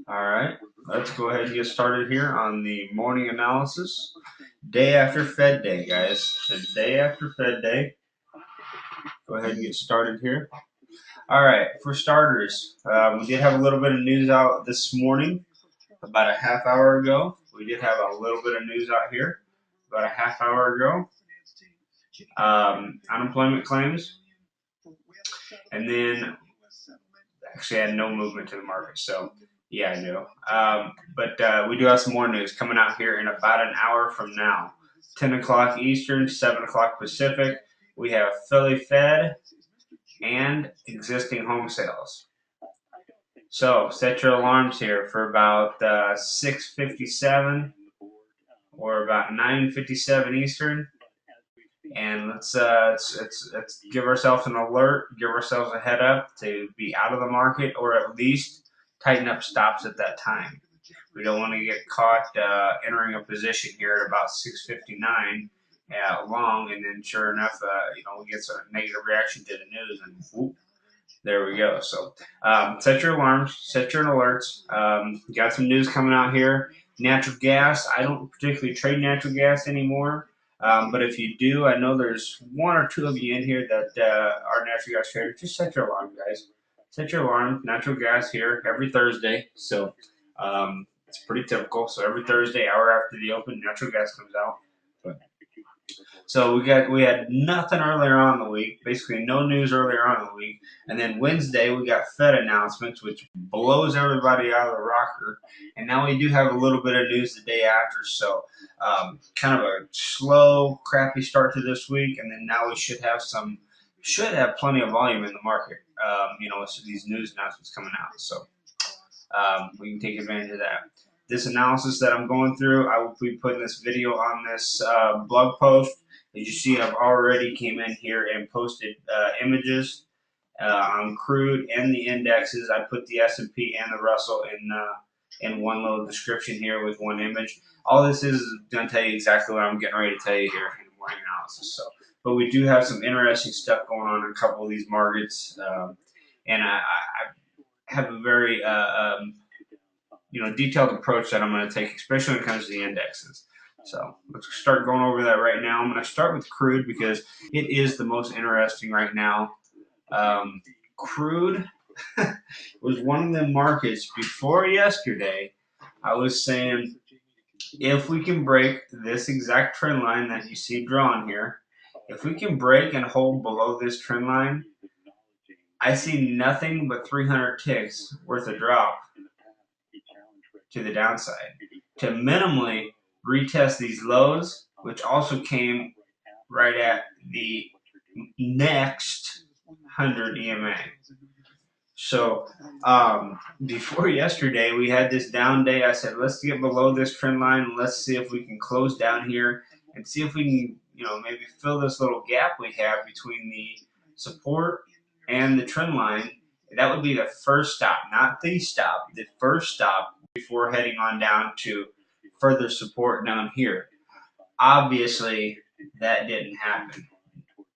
All right, let's go ahead and get started here on the morning analysis. Day after Fed Day, guys. The day after Fed Day. Go ahead and get started here. All right, for starters, we did have a little bit of news out this morning, about a half hour ago. We did have a little bit of news out here about a half hour ago. Unemployment claims, and then actually had no movement to the market. So yeah, I know. But we do have some more news coming out here in about an hour from now. 10 o'clock Eastern, 7 o'clock Pacific. We have Philly Fed and existing home sales. So set your alarms here for about 6:57 or about 9:57 Eastern. And let's give ourselves an alert, give ourselves a head up to be out of the market, or at least tighten up stops at that time. We don't want to get caught entering a position here at about 6:59 long, and then sure enough, we get some negative reaction to the news, and whoop, there we go. So set your alarms, set your alerts. Got some news coming out here. Natural gas. I don't particularly trade natural gas anymore. But if you do, I know there's one or two of you in here that are natural gas traders. Just set your alarm, guys. Set your alarm. Natural gas here every Thursday. So it's pretty typical. So every Thursday, hour after the open, natural gas comes out. So we had nothing earlier on in the week, basically no news earlier on in the week, and then Wednesday we got Fed announcements, which blows everybody out of the rocker, and now we do have a little bit of news the day after. So kind of a slow, crappy start to this week, and then now we should have plenty of volume in the market. With these news announcements coming out, so we can take advantage of that. This analysis that I'm going through, I will be putting this video on this blog post. As you see, I've already came in here and posted images on crude and the indexes. I put the S&P and the Russell in one little description here with one image. All this is going to tell you exactly what I'm getting ready to tell you here in the morning analysis. So, but we do have some interesting stuff going on in a couple of these markets, and I have a very detailed approach that I'm going to take, especially when it comes to the indexes. So let's start going over that right now. I'm going to start with crude because it is the most interesting right now. Crude was one of the markets before yesterday. I was saying if we can break this exact trend line that you see drawn here, if we can break and hold below this trend line, I see nothing but 300 ticks worth of drop to the downside to minimally retest these lows, which also came right at the next 100 EMA. So before yesterday, we had this down day. I said, let's get below this trend line and let's see if we can close down here and see if we can, maybe fill this little gap we have between the support and the trend line. That would be the first stop, not the stop, the first stop before heading on down to further support down here. Obviously, that didn't happen.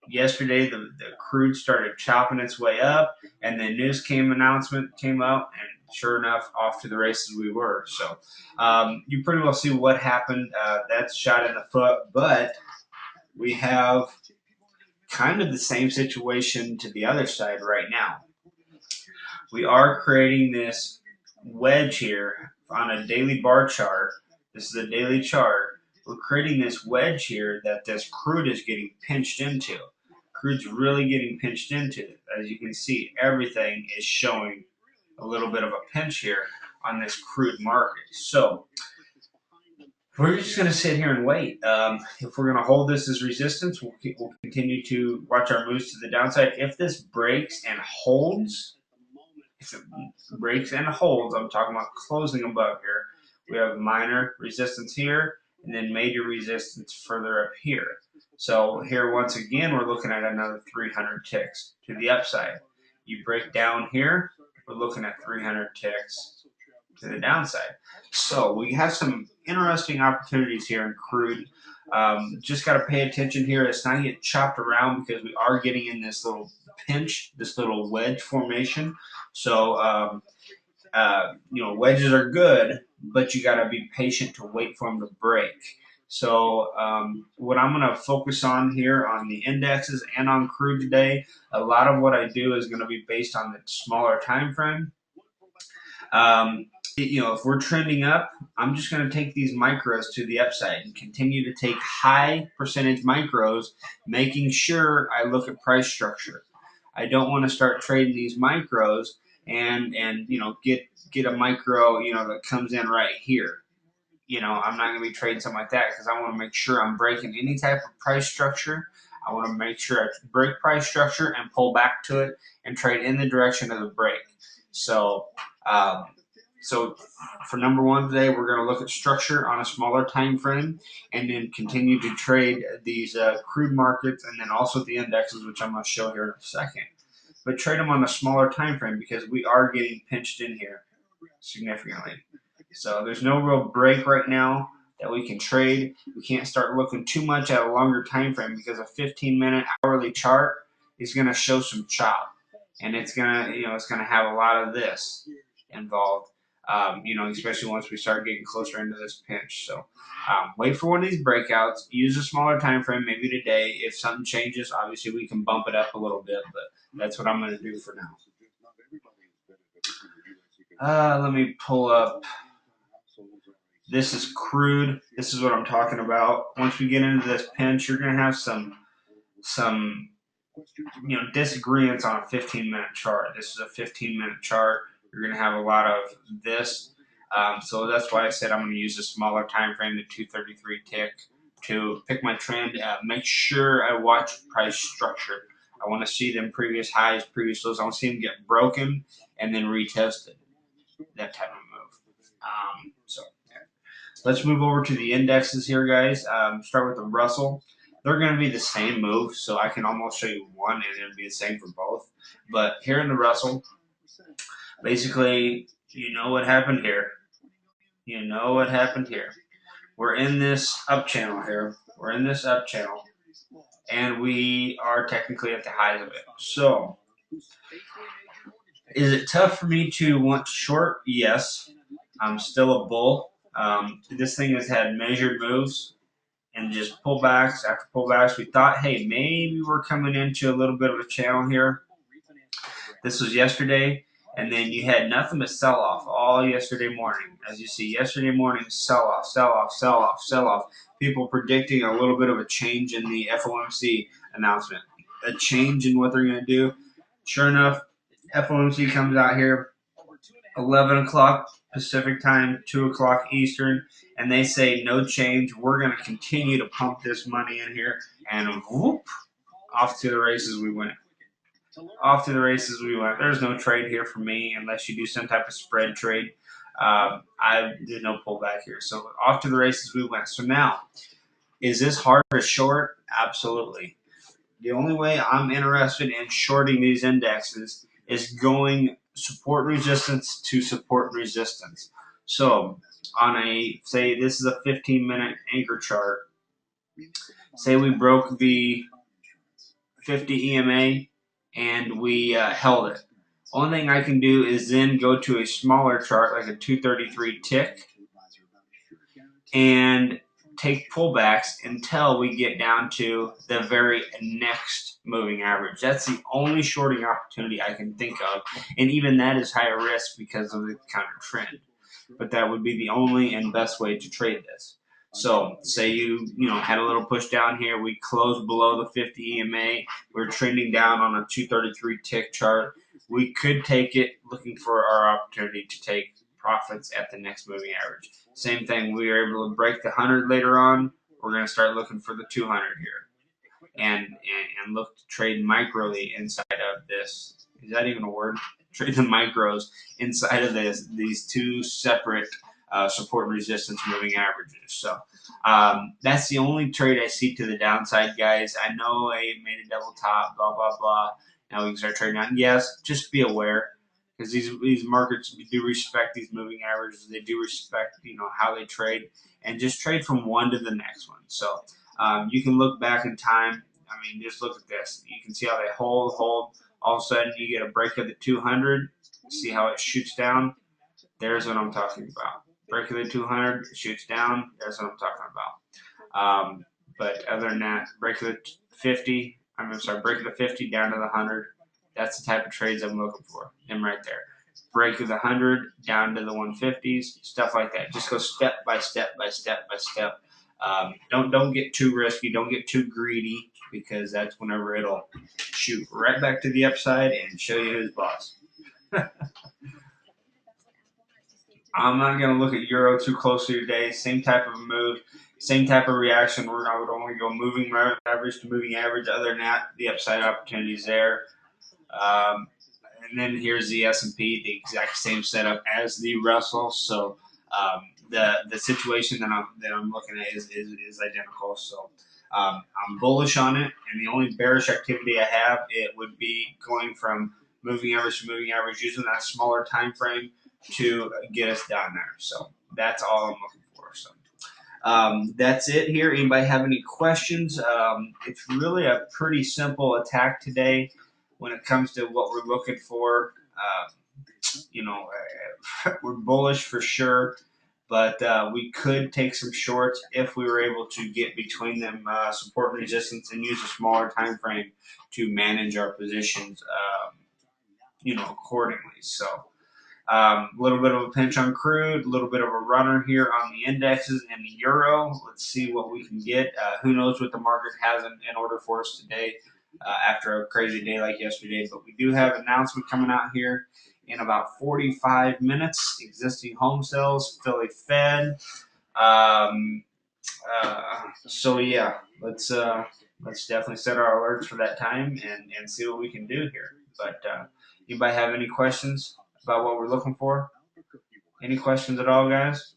Yesterday, the crude started chopping its way up, and the news announcement came out, and sure enough, off to the races we were. So you pretty well see what happened. That's shot in the foot, but we have kind of the same situation to the other side right now. We are creating this wedge here on a daily bar chart. This is a daily chart. We're creating this wedge here that this crude is getting pinched into. Crude's really getting pinched into. As you can see, everything is showing a little bit of a pinch here on this crude market. So we're just going to sit here and wait. If we're going to hold this as resistance, we'll continue to watch our moves to the downside. If this breaks and holds, I'm talking about closing above here. We have minor resistance here, and then major resistance further up here. So here, once again, we're looking at another 300 ticks to the upside. You break down here, we're looking at 300 ticks to the downside. So we have some interesting opportunities here in crude. Just got to pay attention here. It's not get chopped around because we are getting in this little pinch, this little wedge formation. So wedges are good, but you got to be patient to wait for them to break. So what I'm going to focus on here on the indexes and on crude today, a lot of what I do is going to be based on the smaller time frame. If we're trending up, I'm just going to take these micros to the upside and continue to take high percentage micros, making sure I look at price structure. I don't want to start trading these micros and get a micro that comes in right here. I'm not going to be trading something like that because I want to make sure I'm breaking any type of price structure. I want to make sure I break price structure and pull back to it and trade in the direction of the break. So for number one today, we're going to look at structure on a smaller time frame, and then continue to trade these crude markets, and then also the indexes, which I'm going to show here in a second. But trade them on a smaller time frame because we are getting pinched in here significantly. So there's no real break right now that we can trade. We can't start looking too much at a longer time frame because a 15-minute hourly chart is going to show some chop, and it's gonna have a lot of this involved. Especially once we start getting closer into this pinch. So wait for one of these breakouts. Use a smaller time frame, maybe today. If something changes, obviously we can bump it up a little bit, but that's what I'm going to do for now. Let me pull up. This is crude. This is what I'm talking about. Once we get into this pinch, you're going to have some disagreements on a 15-minute chart. This is a 15-minute chart. You're going to have a lot of this. So that's why I said I'm going to use a smaller time frame, the 233 tick, to pick my trend. Make sure I watch price structure. I want to see them previous highs, previous lows. I want to see them get broken and then retested. That type of move. Let's move over to the indexes here, guys. Start with the Russell. They're going to be the same move, so I can almost show you one and it'll be the same for both. But here in the Russell, basically, you know what happened here. We're in this up channel here. And we are technically at the highs of it. So, is it tough for me to want to short? Yes. I'm still a bull. This thing has had measured moves and just pullbacks after pullbacks. We thought, hey, maybe we're coming into a little bit of a channel here. This was yesterday, and then you had nothing but sell-off all yesterday morning. As you see, yesterday morning, sell-off, sell-off, sell-off, sell-off. People predicting a little bit of a change in the FOMC announcement, a change in what they're going to do. Sure enough, FOMC comes out here 11 o'clock Pacific time, 2 o'clock Eastern, and they say no change. We're going to continue to pump this money in here, and whoop, off to the races we went. There's no trade here for me unless you do some type of spread trade. There's no pullback here. So off to the races we went. So now, is this hard to short? Absolutely. The only way I'm interested in shorting these indexes is going support resistance to support resistance. So say this is a 15-minute anchor chart. Say we broke the 50 EMA and we held it. Only thing I can do is then go to a smaller chart like a 233 tick and take pullbacks until we get down to the very next moving average. That's the only shorting opportunity I can think of, and even that is higher risk because of the counter trend. But that would be the only and best way to trade this. So say you had a little push down here, we closed below the 50 EMA, we're trending down on a 233 tick chart. We could take it looking for our opportunity to take profits at the next moving average. Same thing, we are able to break the 100 later on. We're going to start looking for the 200 here, and look to trade microly inside of this. Is that even a word? Trade the micros inside of these two separate support and resistance moving averages. So that's the only trade I see to the downside, guys. I know I made a double top, blah blah blah. Now we can start trading on. Yes, just be aware, because these markets do respect these moving averages. They do respect how they trade, and just trade from one to the next one. So you can look back in time. I mean, just look at this. You can see how they hold. All of a sudden, you get a break of the 200. See how it shoots down. There's what I'm talking about. Break of the 200, shoots down. That's what I'm talking about. But other than that, break of the 50. Break of the 50 down to the 100. That's the type of trades I'm looking for. Them right there. Break of the 100 down to the 150s, stuff like that. Just go step by step by step by step. Don't get too risky. Don't get too greedy, because that's whenever it'll shoot right back to the upside and show you who's boss. I'm not going to look at Euro too closely today. Same type of move, same type of reaction. I would only go moving average to moving average. Other than that, the upside opportunities there. Um, and then here's the S&P, the exact same setup as the Russell. So the situation that I'm looking at is identical. So I'm bullish on it, and the only bearish activity I have, it would be going from moving average to moving average, using that smaller time frame to get us down there. So that's all I'm looking for. So that's it here. Anybody have any questions? It's really a pretty simple attack today when it comes to what we're looking for. We're bullish for sure, but we could take some shorts if we were able to get between them support and resistance, and use a smaller time frame to manage our positions, accordingly. So a little bit of a pinch on crude, a little bit of a runner here on the indexes and the euro. Let's see what we can get. Who knows what the market has in order for us today after a crazy day like yesterday. But we do have an announcement coming out here in about 45 minutes. Existing home sales, Philly Fed. So yeah, let's definitely set our alerts for that time and see what we can do here. But anybody have any questions about what we're looking for? Any questions at all, guys?